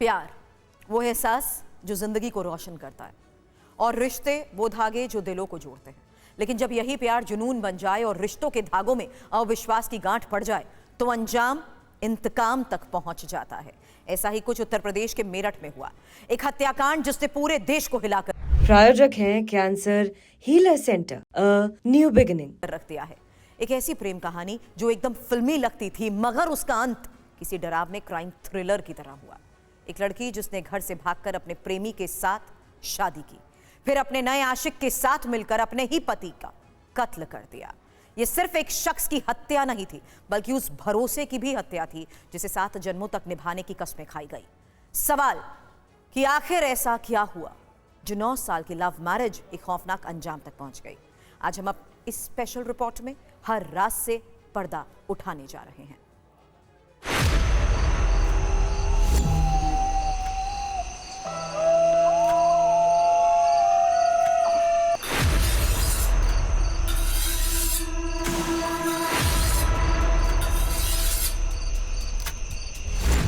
प्यार वो एहसास जो जिंदगी को रोशन करता है, और रिश्ते वो धागे जो दिलों को जोड़ते हैं। लेकिन जब यही प्यार जुनून बन जाए और रिश्तों के धागों में अविश्वास की गांठ पड़ जाए तो अंजाम इंतकाम तक पहुंच जाता है। ऐसा ही कुछ उत्तर प्रदेश के मेरठ में हुआ, एक हत्याकांड जिसने पूरे देश को हिलाकर प्रायोजक हैं cancer healer centre, new beginning रख दिया है। एक ऐसी प्रेम कहानी जो एकदम फिल्मी लगती थी, मगर उसका अंत किसी डरावने क्राइम थ्रिलर की तरह हुआ। एक लड़की जिसने घर से भागकर अपने प्रेमी के साथ शादी की, फिर अपने नए आशिक के साथ मिलकर अपने ही पति का कत्ल कर दिया। यह सिर्फ एक शख्स की हत्या नहीं थी, बल्कि उस भरोसे की भी हत्या थी जिसे 7 जन्मों तक निभाने की कस्में खाई गई। सवाल कि आखिर ऐसा क्या हुआ जो 9 साल की लव मैरिज एक खौफनाक अंजाम तक पहुंच गई। आज हम अब इस स्पेशल रिपोर्ट में हर राज से पर्दा उठाने जा रहे हैं।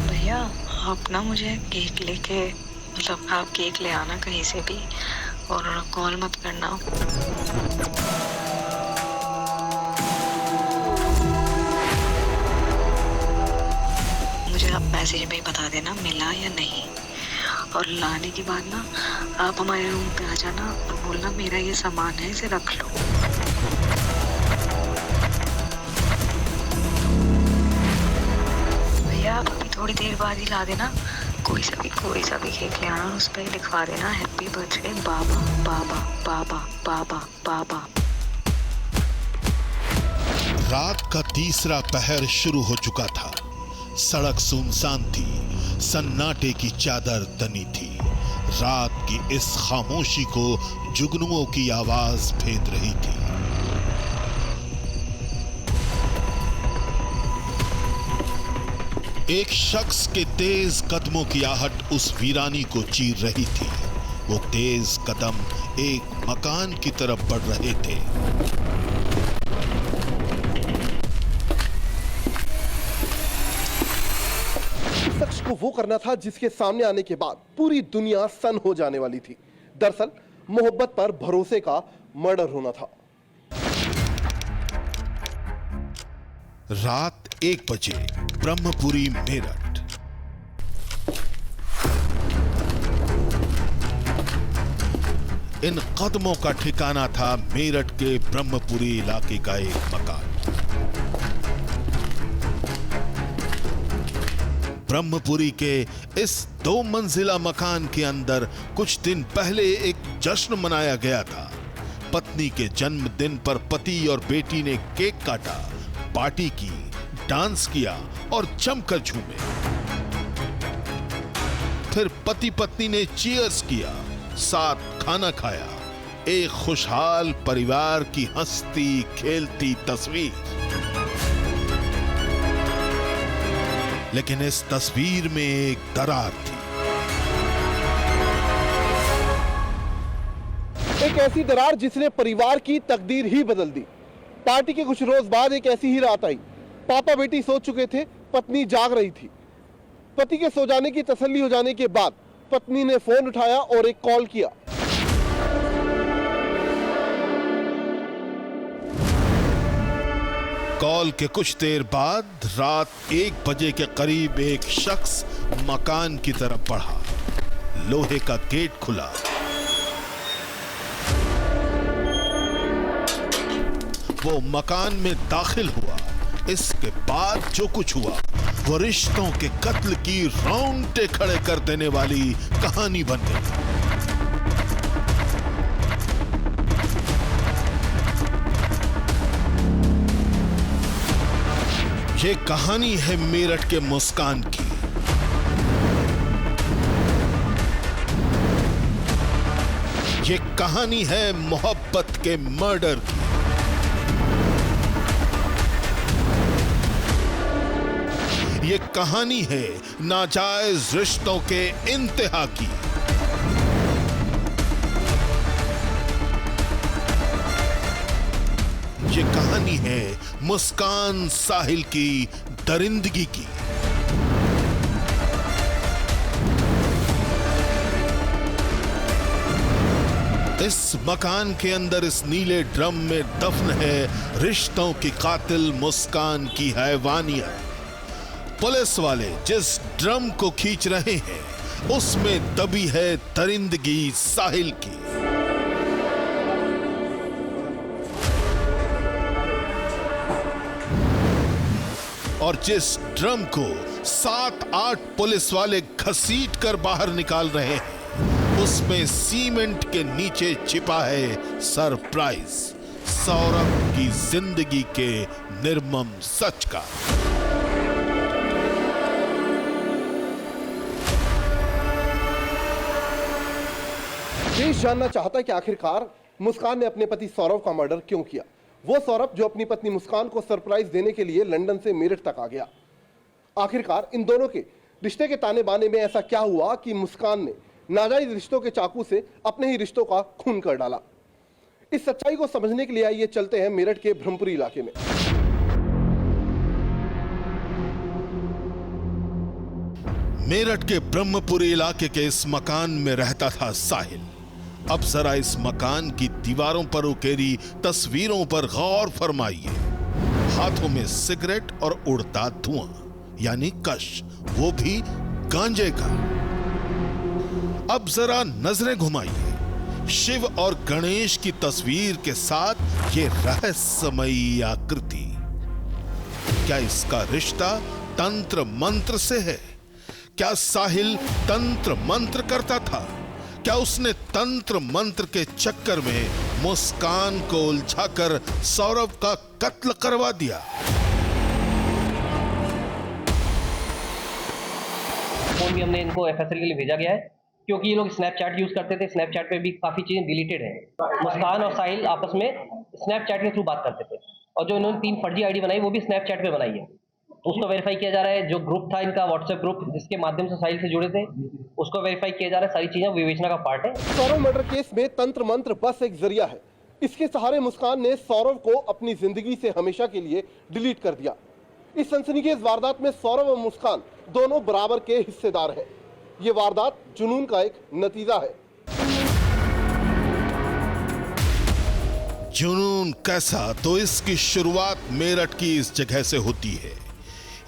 भैया आप ना मुझे केक लेके आप केक ले आना कहीं से भी, और कॉल मत करना। मुझे आप मैसेज में ही बता देना मिला या नहीं, और लाने के बाद ना आप हमारे रूम पे आ जाना और बोलना मेरा ये सामान है, इसे रख लो। भैया आप अभी थोड़ी देर बाद ही ला देना। कोई सा भी केक ले आना और उस पर लिखवा देना हैप्पी बर्थडे बाबा बाबा बाबा बाबा बाबा। रात का तीसरा पहर शुरू हो चुका था। सड़क सुनसान थी, सन्नाटे की चादर तनी थी। रात की इस खामोशी को जुगनुओं की आवाज भेद रही थी। एक शख्स के तेज कदमों की आहट उस वीरानी को चीर रही थी। वो तेज कदम एक मकान की तरफ बढ़ रहे थे। इस शख्स को वो करना था जिसके सामने आने के बाद पूरी दुनिया सन हो जाने वाली थी। दरअसल मोहब्बत पर भरोसे का मर्डर होना था। रात 1 बजे ब्रह्मपुरी मेरठ। इन कदमों का ठिकाना था मेरठ के ब्रह्मपुरी इलाके का एक मकान। ब्रह्मपुरी के इस 2 मंजिला मकान के अंदर कुछ दिन पहले एक जश्न मनाया गया था। पत्नी के जन्मदिन पर पति और बेटी ने केक काटा, पार्टी की, डांस किया और जमकर झूमे। फिर पति पत्नी ने चीयर्स किया, साथ खाना खाया। एक खुशहाल परिवार की हंसती खेलती तस्वीर। लेकिन इस तस्वीर में एक दरार थी। एक ऐसी दरार जिसने परिवार की तकदीर ही बदल दी। पार्टी के कुछ रोज बाद एक ऐसी ही रात आई। पापा बेटी सो चुके थे, पत्नी जाग रही थी। पति के सो जाने की तसल्ली हो जाने के बाद पत्नी ने फोन उठाया और एक कॉल किया। कॉल के कुछ देर बाद रात 1 बजे के करीब एक शख्स मकान की तरफ बढ़ा। लोहे का गेट खुला। वो मकान में दाखिल हुआ। इसके बाद जो कुछ हुआ वो रिश्तों के कत्ल की रोंगटे खड़े कर देने वाली कहानी बन गई। ये कहानी है मेरठ के मुस्कान की। ये कहानी है मोहब्बत के मर्डर की। ये कहानी है नाजायज रिश्तों के इंतहा की। ये कहानी है मुस्कान साहिल की दरिंदगी की। इस मकान के अंदर इस नीले ड्रम में दफन है रिश्तों की कातिल मुस्कान की हैवानियत। पुलिस वाले जिस ड्रम को खींच रहे हैं उसमें दबी है दरिंदगी साहिल की। और जिस ड्रम को 7-8 पुलिस वाले घसीट कर बाहर निकाल रहे हैं उसमें सीमेंट के नीचे छिपा है सरप्राइज, सौरभ की जिंदगी के निर्मम सच का। देश जानना चाहता है कि आखिरकार मुस्कान ने अपने पति सौरभ का मर्डर क्यों किया। वो सौरभ जो अपनी पत्नी मुस्कान को सरप्राइज देने के लिए लंदन से मेरठ तक आ गया। आखिरकार इन दोनों के रिश्ते के ताने बाने में ऐसा क्या हुआ कि मुस्कान ने नाजायज रिश्तों के चाकू से अपने ही रिश्तों का खून कर डाला। इस सच्चाई को समझने के लिए आइए चलते हैं मेरठ के ब्रह्मपुरी इलाके में। मेरठ के ब्रह्मपुरी इलाके के इस मकान में रहता था साहिल। अब जरा इस मकान की दीवारों पर उकेरी तस्वीरों पर गौर फरमाइए। हाथों में सिगरेट और उड़ता धुआं यानी कश, वो भी गांजे का। अब जरा नजरें घुमाइए शिव और गणेश की तस्वीर के साथ ये रहस्यमयी आकृति। क्या इसका रिश्ता तंत्र मंत्र से है? क्या साहिल तंत्र मंत्र करता था? क्या उसने तंत्र मंत्र के चक्कर में मुस्कान को उलझाकर सौरभ का कत्ल करवा दिया? फोन भी हमने इनको एफएसएल के लिए भेजा गया है क्योंकि ये लोग स्नैपचैट यूज करते थे। स्नैपचैट पे भी काफी चीजें डिलीटेड है। मुस्कान और साहिल आपस में स्नैपचैट के थ्रू बात करते थे और जो इन्होंने 3 फर्जी आईडी बनाई वो भी स्नैपचैट पे बनाई है। उसको वेरीफाई किया जा रहा है। जो ग्रुप था इनका व्हाट्सएप ग्रुप जिसके माध्यम से साहिल से जुड़े थे उसको वेरीफाई किया जा रहा है। सारी चीजें विवेचना का पार्ट है। सौरभ मर्डर केस में तंत्र मंत्र बस एक जरिया है। इसके सहारे मुस्कान ने सौरभ को अपनी जिंदगी से हमेशा के लिए डिलीट कर दिया। इस सनसनीखेज वारदात में सौरभ और मुस्कान दोनों बराबर के हिस्सेदार हैं। ये वारदात जुनून का एक नतीजा है। जुनून कैसा? तो इसकी शुरुआत मेरठ की इस जगह से होती है।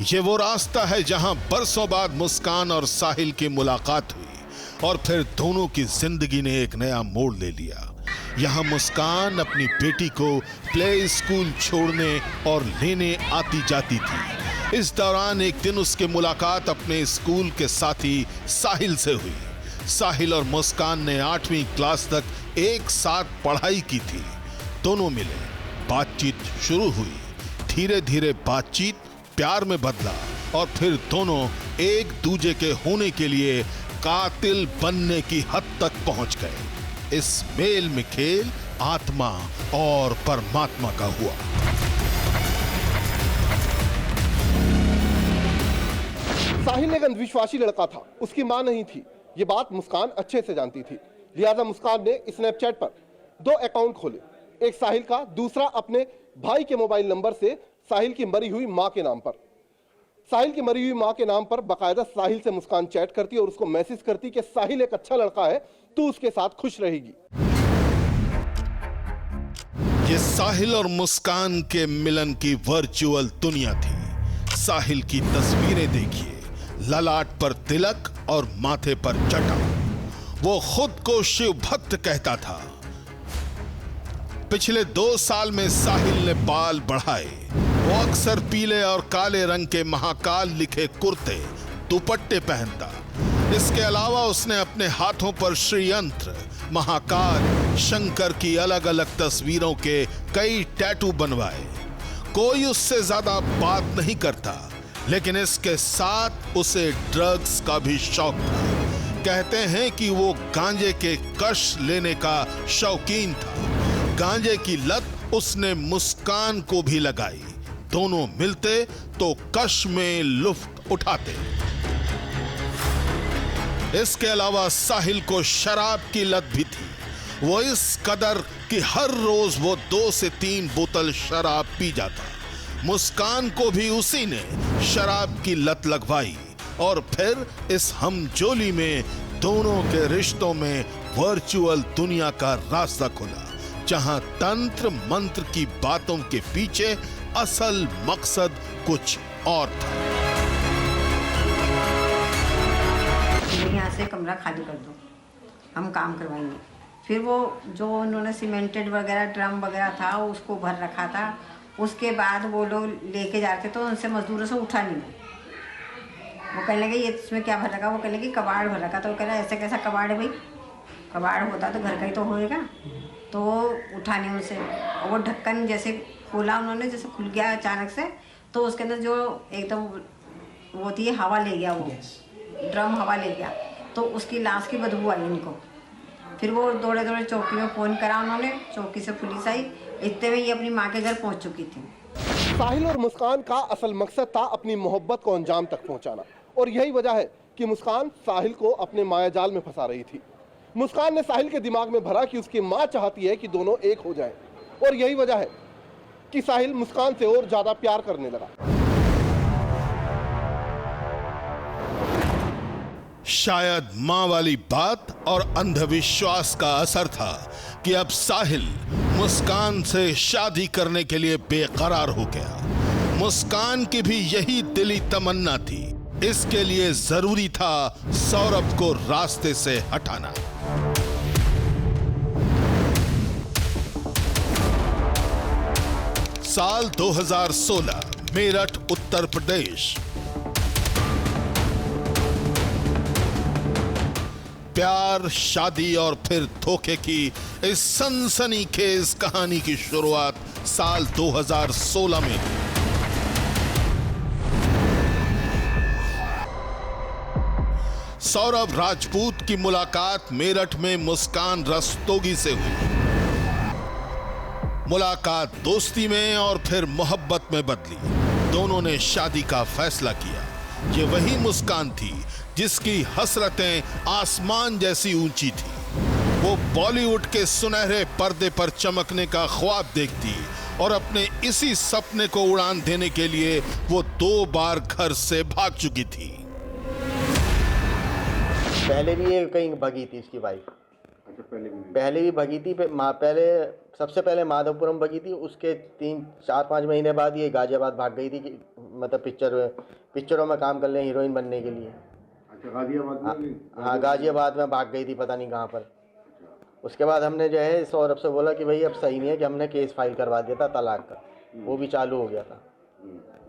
ये वो रास्ता है जहां बरसों बाद मुस्कान और साहिल की मुलाकात हुई और फिर दोनों की जिंदगी ने एक नया मोड़ ले लिया। यहां मुस्कान अपनी बेटी को प्ले स्कूल छोड़ने और लेने आती जाती थी। इस दौरान एक दिन उसकी मुलाकात अपने स्कूल के साथी साहिल से हुई। साहिल और मुस्कान ने 8वीं क्लास तक एक साथ पढ़ाई की थी। दोनों मिले, बातचीत शुरू हुई। धीरे धीरे बातचीत प्यार में बदला और फिर दोनों एक दूजे के होने के लिए कातिल बनने की हद तक पहुंच गए। इस मेल में खेल आत्मा और परमात्मा का हुआ। साहिल एक अंधविश्वासी लड़का था। उसकी मां नहीं थी। ये बात मुस्कान अच्छे से जानती थी। लिहाजा मुस्कान ने स्नैपचैट पर 2 अकाउंट खोले, एक साहिल का, दूसरा अपने भाई के मोबाइल नंबर से साहिल की मरी हुई मां के नाम पर। साहिल की मरी हुई मां के नाम पर बाकायदा साहिल से मुस्कान चैट करती और उसको मैसेज करती कि साहिल एक अच्छा लड़का है, तू उसके साथ खुश रहेगी। ये साहिल और मुस्कान के मिलन की वर्चुअल दुनिया थी। साहिल की तस्वीरें देखिए, ललाट पर तिलक और माथे पर जटा। वो खुद को शिव भक्त कहता था। पिछले 2 साल में साहिल ने बाल बढ़ाए। वो अक्सर पीले और काले रंग के महाकाल लिखे कुर्ते दुपट्टे पहनता। इसके अलावा उसने अपने हाथों पर श्रीयंत्र, महाकाल, शंकर की अलग अलग तस्वीरों के कई टैटू बनवाए। कोई उससे ज्यादा बात नहीं करता, लेकिन इसके साथ उसे ड्रग्स का भी शौक था। कहते हैं कि वो गांजे के कश लेने का शौकीन था। गांजे की लत उसने मुस्कान को भी लगाई। दोनों मिलते तो कश में लुफ्त उठाते। इसके अलावा साहिल को शराब की लत भी थी। वो इस कदर कि हर रोज वो 2 से 3 बोतल शराब पी जाता। मुस्कान को भी उसी ने शराब की लत लगवाई और फिर इस हमजोली में दोनों के रिश्तों में वर्चुअल दुनिया का रास्ता खुला, जहां तंत्र मंत्र की बातों के पीछे असल मकसद कुछ और था। यहाँ से कमरा खाली कर दो, हम काम करवाएंगे। फिर वो जो उन्होंने सीमेंटेड वगैरह ड्रम वगैरह था उसको भर रखा था। उसके बाद वो लोग लेके जा रहे थे तो उनसे मजदूरों से उठा नहीं। वो कहने लगे ये इसमें क्या भर रखा, वो कहने लगे कबाड़ भर रखा। तो वो कह रहा ऐसा कैसा कबाड़ है भाई, कबाड़ होता तो घर का ही तो होएगा। तो वो उठा नहीं उनसे। और वो ढक्कन जैसे खोला उन्होंने, जैसे खुल गया अचानक से, तो उसके अंदर जो एकदम वो होती है हवा ले गया, वो ड्रम हवा ले गया। तो उसकी लाश की बदबू आई इनको। फिर वो दौड़े दौड़े चौकी में फ़ोन करा उन्होंने, चौकी से पुलिस आई। इतने में ये अपनी माँ के घर पहुँच चुकी थी। साहिल और मुस्कान का असल मकसद था अपनी मोहब्बत को अंजाम तक पहुंचाना, और यही वजह है कि मुस्कान साहिल को अपने मायाजाल में फंसा रही थी। मुस्कान ने साहिल के दिमाग में भरा कि उसकी माँ चाहती है कि दोनों एक हो जाएं, और यही वजह है कि साहिल मुस्कान से और ज्यादा प्यार करने लगा। शायद मां वाली बात और अंधविश्वास का असर था कि अब साहिल मुस्कान से शादी करने के लिए बेकरार हो गया। मुस्कान की भी यही दिली तमन्ना थी। इसके लिए जरूरी था सौरभ को रास्ते से हटाना। साल 2016, मेरठ, उत्तर प्रदेश। प्यार, शादी और फिर धोखे की इस सनसनीखेज कहानी की शुरुआत साल 2016 में हुई। सौरभ राजपूत की मुलाकात मेरठ में मुस्कान रस्तोगी से हुई। मुलाकात दोस्ती में और फिर मोहब्बत में बदली। दोनों ने शादी का फैसला किया। ये वही मुस्कान थी जिसकी हसरतें आसमान जैसी ऊंची थी। वो बॉलीवुड के सुनहरे पर्दे पर चमकने का ख्वाब देखती और अपने इसी सपने को उड़ान देने के लिए वो 2 बार घर से भाग चुकी थी। पहले भी ये कहीं भगी थी इसकी वाइफ। पहले भी भगी थी। पहले सबसे पहले माधवपुरम भगी थी। उसके 3-4-5 महीने बाद ये गाजियाबाद भाग गई थी कि मतलब पिक्चरों में काम कर ले, हीरोइन बनने के लिए। अच्छा, गाजियाबाद में? हाँ, गाजियाबाद में भाग गई थी, पता नहीं कहाँ पर। उसके बाद हमने जो है सौरभ से बोला कि भाई अब सही नहीं है, कि हमने केस फाइल करवा दिया था तलाक का। वो भी चालू हो गया था,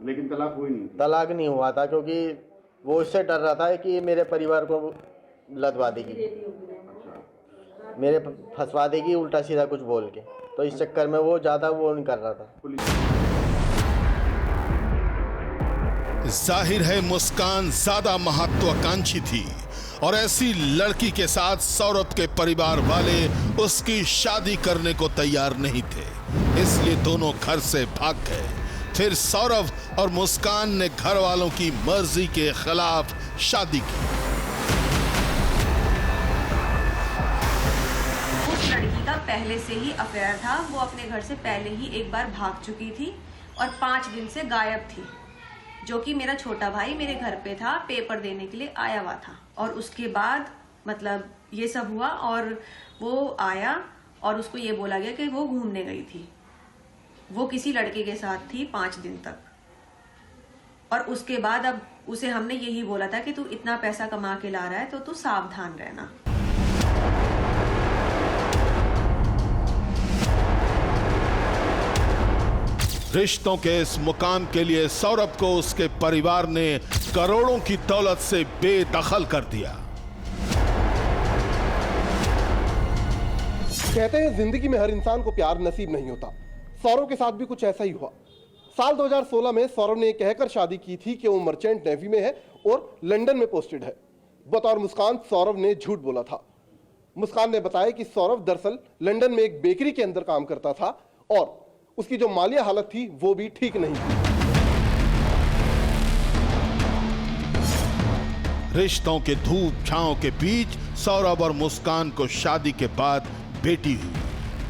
लेकिन तलाक हुई नहीं। तलाक नहीं हुआ था क्योंकि वो इससे डर रहा था कि मेरे परिवार को लदवा देगी, मेरे फंसवा देगी उल्टा सीधा कुछ बोल के। तो इस चक्कर में वो ज़्यादा वो नहीं कर रहा था। जाहिर है मुस्कान ज्यादा महत्वाकांक्षी थी और ऐसी लड़की के साथ सौरभ के परिवार वाले उसकी शादी करने को तैयार नहीं थे। इसलिए दोनों घर से भाग गए। फिर सौरभ और मुस्कान ने घर वालों की मर्जी के खिलाफ शादी की। उस लड़की का पहले से ही अफेयर था। वो अपने घर से पहले ही एक बार भाग चुकी थी और 5 दिन से गायब थी। जो कि मेरा छोटा भाई मेरे घर पे था, पेपर देने के लिए आया हुआ था। और उसके बाद मतलब ये सब हुआ और वो आया और उसको ये बोला गया कि वो घूमने गई थी। वो किसी लड़के के साथ थी 5 दिन तक। और उसके बाद अब उसे हमने यही बोला था कि तू इतना पैसा कमा के ला रहा है तो तू सावधान रहना। रिश्तों के इस मुकाम के लिए सौरभ को उसके परिवार ने करोड़ों की दौलत से बेदखल कर दिया। कहते हैं जिंदगी में हर इंसान को प्यार नसीब नहीं होता। सौरभ के साथ भी कुछ ऐसा ही हुआ। साल 2016 में सौरभ ने कहकर शादी की थी कि वो मर्चेंट नेवी में है और लंदन में पोस्टेड है। बतौर मुस्कान सौरभ ने झूठ बोला था। मुस्कान ने बताया कि सौरभ दरअसल लंदन में एक बेकरी के अंदर काम करता था और उसकी जो मालिया हालत थी वो भी ठीक नहीं थी। रिश्तों के धूप छांव के बीच सौरभ और मुस्कान को शादी के बाद बेटी हुई।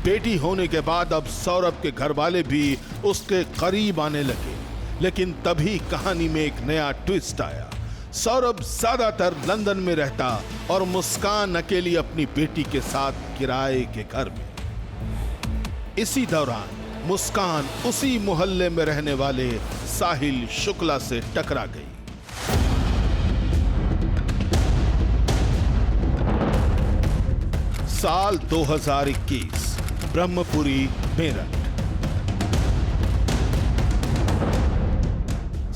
बेटी होने के बाद अब सौरभ के घर वाले भी उसके करीब आने लगे। लेकिन तभी कहानी में एक नया ट्विस्ट आया। सौरभ ज्यादातर लंदन में रहता और मुस्कान अकेली अपनी बेटी के साथ किराए के घर में। इसी दौरान मुस्कान उसी मोहल्ले में रहने वाले साहिल शुक्ला से टकरा गई। साल 2021, ब्रह्मपुरी, मेरठ।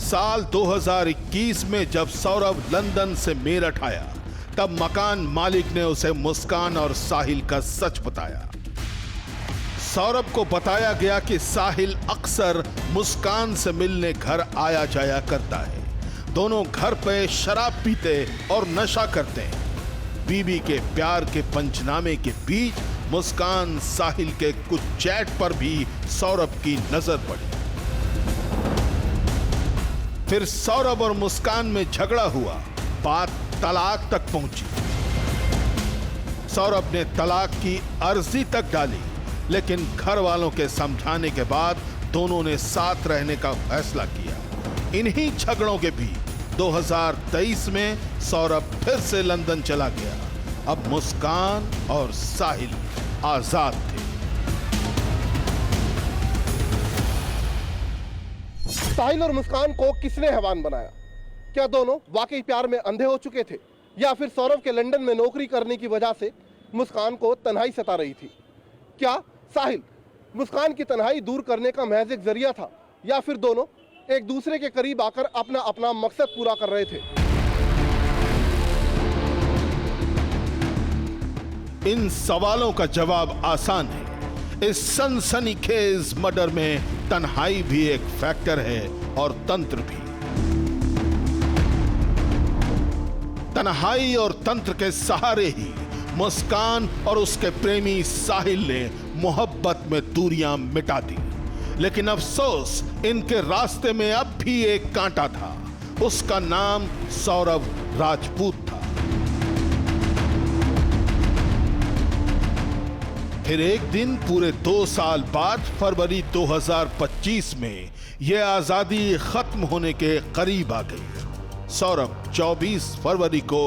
साल 2021 में जब सौरभ लंदन से मेरठ आया, तब मकान मालिक ने उसे मुस्कान और साहिल का सच बताया। सौरभ को बताया गया कि साहिल अक्सर मुस्कान से मिलने घर आया जाया करता है। दोनों घर पे शराब पीते और नशा करते हैं। बीवी के प्यार के पंचनामे के बीच मुस्कान साहिल के कुछ चैट पर भी सौरभ की नजर पड़ी। फिर सौरभ और मुस्कान में झगड़ा हुआ, बात तलाक तक पहुंची। सौरभ ने तलाक की अर्जी तक डाली, लेकिन घर वालों के समझाने के बाद दोनों ने साथ रहने का फैसला किया। इन्हीं झगड़ों के बीच 2023 में सौरभ फिर से लंदन चला गया। अब मुस्कान और साहिल आजाद थे। साहिल और मुस्कान को किसने हैवान बनाया? क्या दोनों वाकई प्यार में अंधे हो चुके थे, या फिर सौरभ के लंदन में नौकरी करने की वजह से मुस्कान को तन्हाई सता रही थी? क्या साहिल मुस्कान की तन्हाई दूर करने का महज एक जरिया था, या फिर दोनों एक दूसरे के करीब आकर अपना अपना मकसद पूरा कर रहे थे? इन सवालों का जवाब आसान है। इस सनसनीखेज मर्डर में तन्हाई भी एक फैक्टर है और तंत्र भी। तन्हाई और तंत्र के सहारे ही मुस्कान और उसके प्रेमी साहिल ने मोहब्बत में दूरियां मिटा दी। लेकिन अफसोस, इनके रास्ते में अब भी एक कांटा था। उसका नाम सौरभ राजपूत था। फिर एक दिन पूरे 2 साल बाद फरवरी 2025 में यह आजादी खत्म होने के करीब आ गई। सौरभ 24 फरवरी को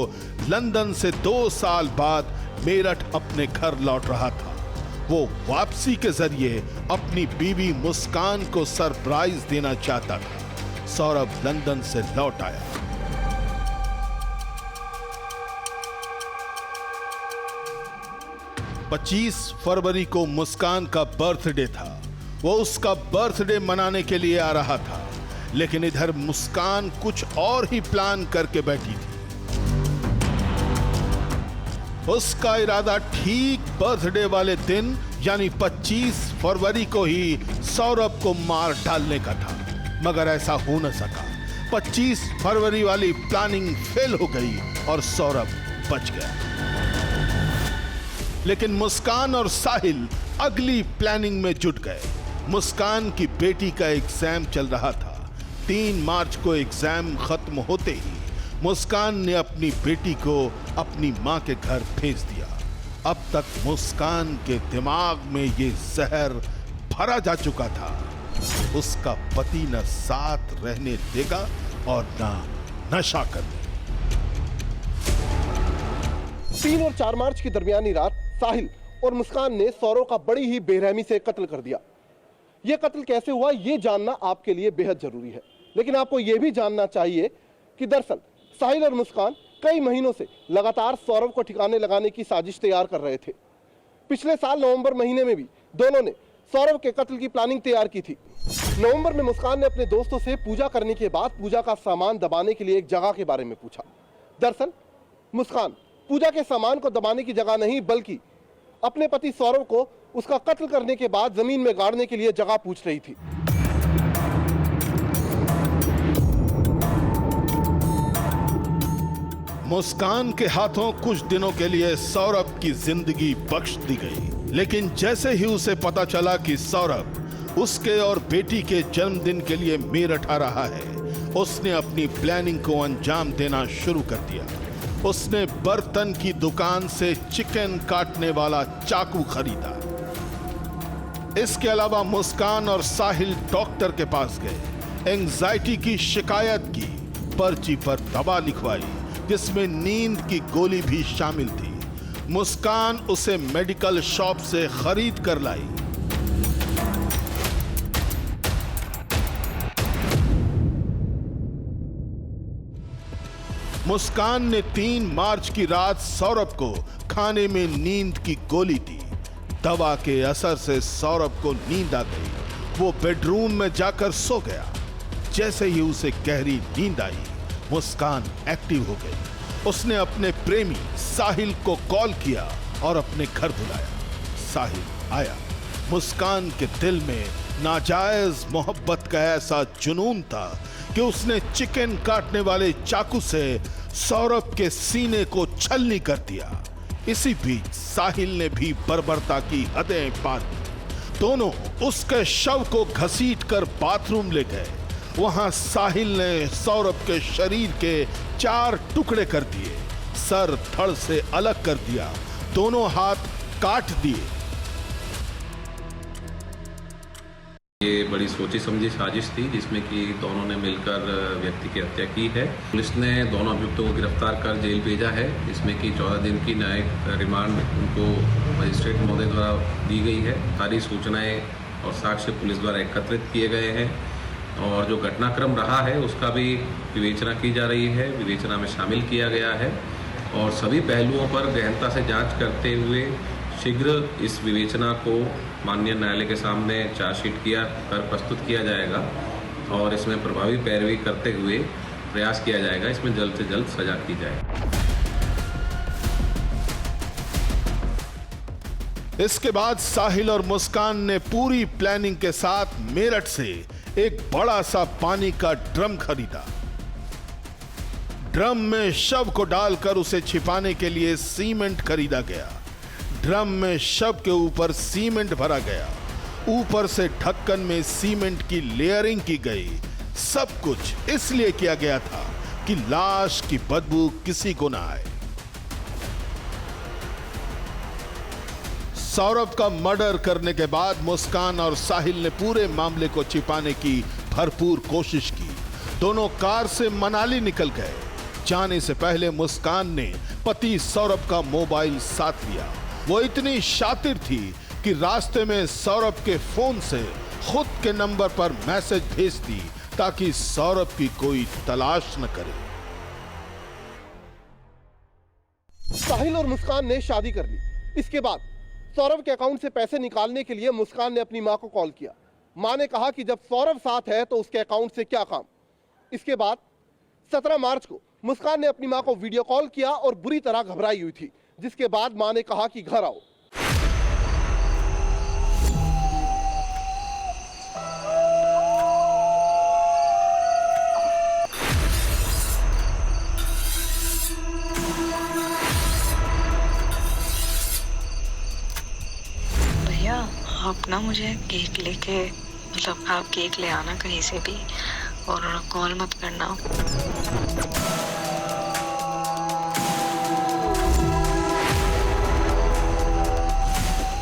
लंदन से 2 साल बाद मेरठ अपने घर लौट रहा था। वो वापसी के जरिए अपनी बीवी मुस्कान को सरप्राइज देना चाहता था। सौरभ लंदन से लौट आया। पच्चीस फरवरी को मुस्कान का बर्थडे था। वो उसका बर्थडे मनाने के लिए आ रहा था, लेकिन इधर मुस्कान कुछ और ही प्लान करके बैठी थी। उसका इरादा ठीक बर्थडे वाले दिन यानी 25 फरवरी को ही सौरभ को मार डालने का था, मगर ऐसा हो न सका। 25 फरवरी वाली प्लानिंग फेल हो गई और सौरभ बच गया। लेकिन मुस्कान और साहिल अगली प्लानिंग में जुट गए। मुस्कान की बेटी का एग्जाम चल रहा था। 3 मार्च को एग्जाम खत्म होते ही मुस्कान ने अपनी बेटी को अपनी मां के घर भेज दिया। अब तक मुस्कान के दिमाग में ये जहर भरा जा चुका था। उसका पति न साथ रहने देगा और न नशा करने। 3 और 4 मार्च की दरमियानी रात साहिल और मुस्कान ने सौरभ का बड़ी ही बेरहमी से कत्ल कर दिया। यह कत्ल कैसे हुआ, यह जानना आपके लिए बेहद जरूरी है। लेकिन आपको यह भी जानना चाहिए कि दरअसल साहिल और मुस्कान कई महीनों से लगातार सौरभ को ठिकाने लगाने की साजिश तैयार कर रहे थे। पिछले साल नवंबर महीने में भी दोनों ने सौरभ के कत्ल की प्लानिंग तैयार की थी। नवंबर में मुस्कान ने अपने दोस्तों से पूजा करने के बाद पूजा का सामान दबाने के लिए एक जगह के बारे में पूछा। दरअसल मुस्कान पूजा के सामान को दबाने की जगह नहीं, बल्कि अपने पति सौरभ को उसका कत्ल करने के बाद जमीन में गाड़ने के लिए जगह पूछ रही थी। मुस्कान के हाथों कुछ दिनों के लिए सौरभ की जिंदगी बख्श दी गई, लेकिन जैसे ही उसे पता चला कि सौरभ उसके और बेटी के जन्मदिन के लिए मेरठ आ रहा है, उसने अपनी प्लानिंग को अंजाम देना शुरू कर दिया। उसने बर्तन की दुकान से चिकन काटने वाला चाकू खरीदा। इसके अलावा मुस्कान और साहिल डॉक्टर के पास गए, एंजाइटी की शिकायत की, पर्ची पर दवा लिखवाई जिसमें नींद की गोली भी शामिल थी। मुस्कान उसे मेडिकल शॉप से खरीद कर लाई। मुस्कान ने 3 मार्च की रात सौरभ को खाने में नींद की गोली दी। दवा के असर से सौरभ को नींद आ गई। वो बेडरूम में जाकर सो गया। जैसे ही उसे गहरी नींद आई, मुस्कान एक्टिव हो गई। उसने अपने प्रेमी साहिल को कॉल किया और अपने घर बुलाया। साहिल आया। मुस्कान के दिल में नाजायज मोहब्बत का ऐसा जुनून था कि उसने चिकन काटने वाले चाकू से सौरभ के सीने को छलनी कर दिया। इसी बीच साहिल ने भी बर्बरता की हदें पार की। दोनों उसके शव को घसीटकर बाथरूम ले गए। वहां साहिल ने सौरभ के शरीर के 4 टुकड़े कर दिए, सर धड़ से अलग कर दिया, दोनों हाथ काट दिए। ये बड़ी सोची समझी साजिश थी जिसमें कि दोनों ने मिलकर व्यक्ति की हत्या की है। पुलिस ने दोनों अभियुक्तों को गिरफ्तार कर जेल भेजा है, जिसमें कि 14 दिन की न्यायिक रिमांड उनको मजिस्ट्रेट महोदय द्वारा दी गई है। सारी सूचनाएं और साक्ष्य पुलिस द्वारा एकत्रित किए गए हैं और जो घटनाक्रम रहा है उसका भी विवेचना की जा रही है, विवेचना में शामिल किया गया है और सभी पहलुओं पर गहनता से जाँच करते हुए शीघ्र इस विवेचना को माननीय न्यायालय के सामने चार्जशीट कर प्रस्तुत किया जाएगा और इसमें प्रभावी पैरवी करते हुए प्रयास किया जाएगा, इसमें जल्द से जल्द सजा की जाए। इसके बाद साहिल और मुस्कान ने पूरी प्लानिंग के साथ मेरठ से एक बड़ा सा पानी का ड्रम खरीदा। ड्रम में शव को डालकर उसे छिपाने के लिए सीमेंट खरीदा गया। ड्रम में शव के ऊपर सीमेंट भरा गया। ऊपर से ढक्कन में सीमेंट की लेयरिंग की गई। सब कुछ इसलिए किया गया था कि लाश की बदबू किसी को ना आए। सौरभ का मर्डर करने के बाद मुस्कान और साहिल ने पूरे मामले को छिपाने की भरपूर कोशिश की। दोनों कार से मनाली निकल गए। जाने से पहले मुस्कान ने पति सौरभ का मोबाइल साथ लिया। वो इतनी शातिर थी कि रास्ते में सौरभ के फोन से खुद के नंबर पर मैसेज भेज दी ताकि सौरभ की कोई तलाश न करे। साहिल और मुस्कान ने शादी कर ली। इसके बाद सौरभ के अकाउंट से पैसे निकालने के लिए मुस्कान ने अपनी मां को कॉल किया। मां ने कहा कि जब सौरभ साथ है तो उसके अकाउंट से क्या काम। इसके बाद 17 मार्च को मुस्कान ने अपनी मां को वीडियो कॉल किया और बुरी तरह घबराई हुई थी, जिसके बाद मां ने कहा कि घर आओ। भैया आप ना मुझे केक लेके आप केक ले आना कहीं से भी और कॉल मत करना।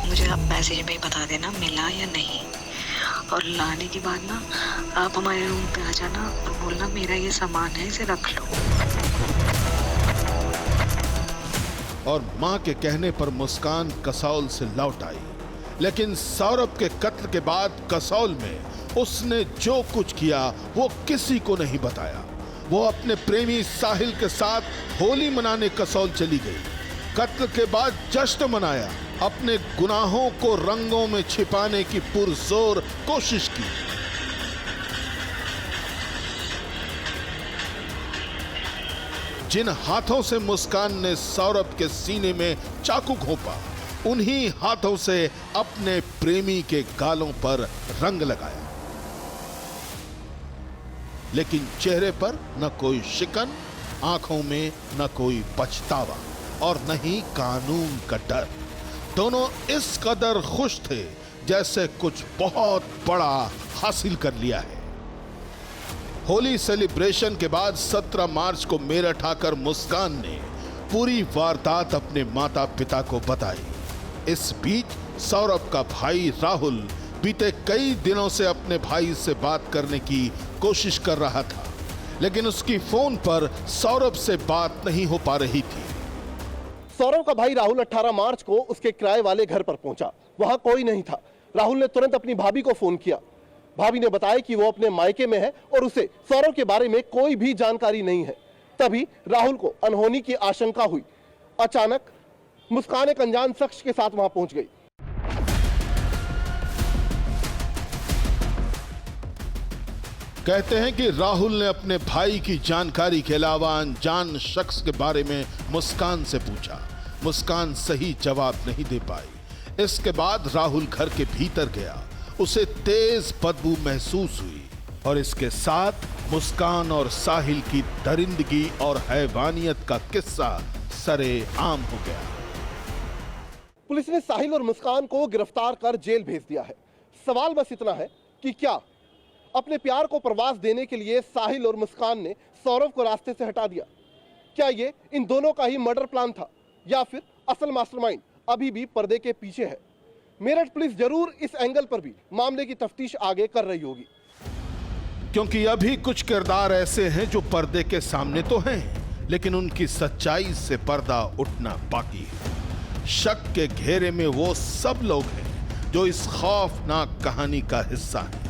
मुझे आप मैसेज में बता देना मिला या नहीं, और लाने के बाद ना आप हमारे रूम पे आ जाना और बोलना मेरा ये सामान है, इसे रख लो। और मां के कहने पर मुस्कान कसौल से लौट आई। लेकिन सौरभ के कत्ल के बाद कसौल में उसने जो कुछ किया वो किसी को नहीं बताया। वो अपने प्रेमी साहिल के साथ होली मनाने कसौल चली गई। कत्ल के बाद जश्न मनाया। अपने गुनाहों को रंगों में छिपाने की पुरजोर कोशिश की। जिन हाथों से मुस्कान ने सौरभ के सीने में चाकू घोंपा, उन्हीं हाथों से अपने प्रेमी के गालों पर रंग लगाया। लेकिन चेहरे पर न कोई शिकन, आंखों में न कोई पछतावा और न ही कानून का डर। दोनों इस कदर खुश थे जैसे कुछ बहुत बड़ा हासिल कर लिया है। होली सेलिब्रेशन के बाद 17 मार्च को मेरठ आकर मुस्कान ने पूरी वारदात अपने माता पिता को बताई। इस बीच सौरभ का भाई राहुल बीते कई दिनों से अपने भाई से बात करने की कोशिश कर रहा था, लेकिन उसकी फोन पर सौरभ से बात नहीं हो पा रही थी। सौरभ का भाई राहुल 18 मार्च को उसके किराए वाले घर पर पहुंचा। वहां कोई नहीं था। राहुल ने तुरंत अपनी भाभी को फोन किया। भाभी ने बताया कि वो अपने मायके में है और उसे सौरभ के बारे में कोई भी जानकारी नहीं है। तभी राहुल को अनहोनी की आशंका हुई। अचानक मुस्कान एक अनजान शख्स के साथ वहां पहुंच गई। कहते हैं कि राहुल ने अपने भाई की जानकारी के अलावा अनजान शख्स के बारे में मुस्कान से पूछा। मुस्कान सही जवाब नहीं दे पाई। इसके बाद राहुल घर के भीतर गया। उसे तेज बदबू महसूस हुई और इसके साथ मुस्कान और साहिल की दरिंदगी और हैवानियत का किस्सा सरेआम हो गया। पुलिस ने साहिल और मुस्कान को गिरफ्तार कर जेल भेज दिया है। सवाल बस इतना है कि क्या अपने प्यार को प्रवास देने के लिए साहिल और मुस्कान ने सौरभ को रास्ते से हटा दिया? क्या ये इन दोनों का ही मर्डर प्लान था या फिर असल मास्टरमाइंड अभी भी पर्दे के पीछे है? मेरठ पुलिस जरूर इस एंगल पर भी मामले की तफ्तीश आगे कर रही होगी, क्योंकि अभी कुछ किरदार ऐसे हैं जो पर्दे के सामने तो हैं, लेकिन उनकी सच्चाई से पर्दा उठना बाकी है। शक के घेरे में वो सब लोग हैं जो इस खौफनाक कहानी का हिस्सा हैं।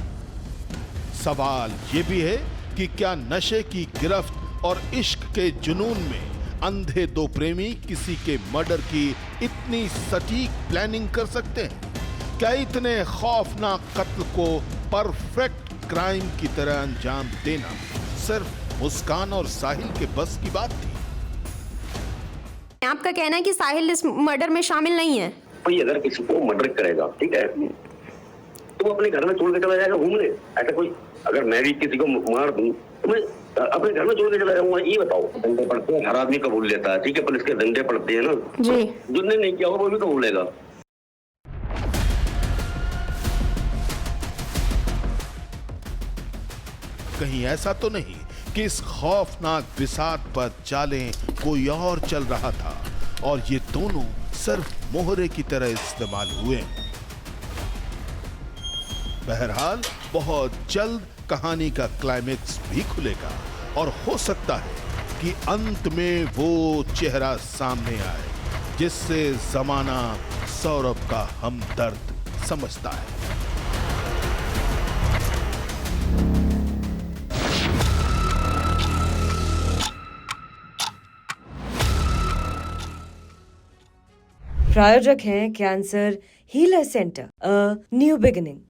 सवाल ये भी है कि क्या नशे की गिरफ्त और इश्क के जुनून में अंधे दो प्रेमी किसी के मर्डर की इतनी सटीक प्लानिंग कर सकते हैं? क्या इतने खौफनाक कत्ल को परफेक्ट क्राइम की तरह अंजाम देना सिर्फ मुस्कान और साहिल के बस की बात थी? आपका कहना है कि साहिल इस मर्डर में शामिल नहीं है? कोई अगर किसी को मर्डर करेगा, ठीक है, तो वो अपने घर में छोड़ के चला जाएगा घूमने। ऐसा कोई, अगर मैं भी किसी को मार दूं तो मैं अपने घर में छोड़ के चला जाऊंगा? ये बताओ। दंडे पड़ते हैं, हर आदमी कबूल लेता है, ठीक है, पुलिस के दंडे पड़ते हैं ना जी। जिसने नहीं किया होगा वो भी कबूल लेगा। कहीं ऐसा तो नहीं कि इस खौफनाक बिसात पर चालें कोई और चल रहा था और ये दोनों सिर्फ मोहरे की तरह इस्तेमाल हुए? बहरहाल बहुत जल्द कहानी का क्लाइमेक्स भी खुलेगा और हो सकता है कि अंत में वो चेहरा सामने आए जिससे जमाना सौरभ का हमदर्द समझता है। प्रायोजक हैं cancer healer centre, a new beginning.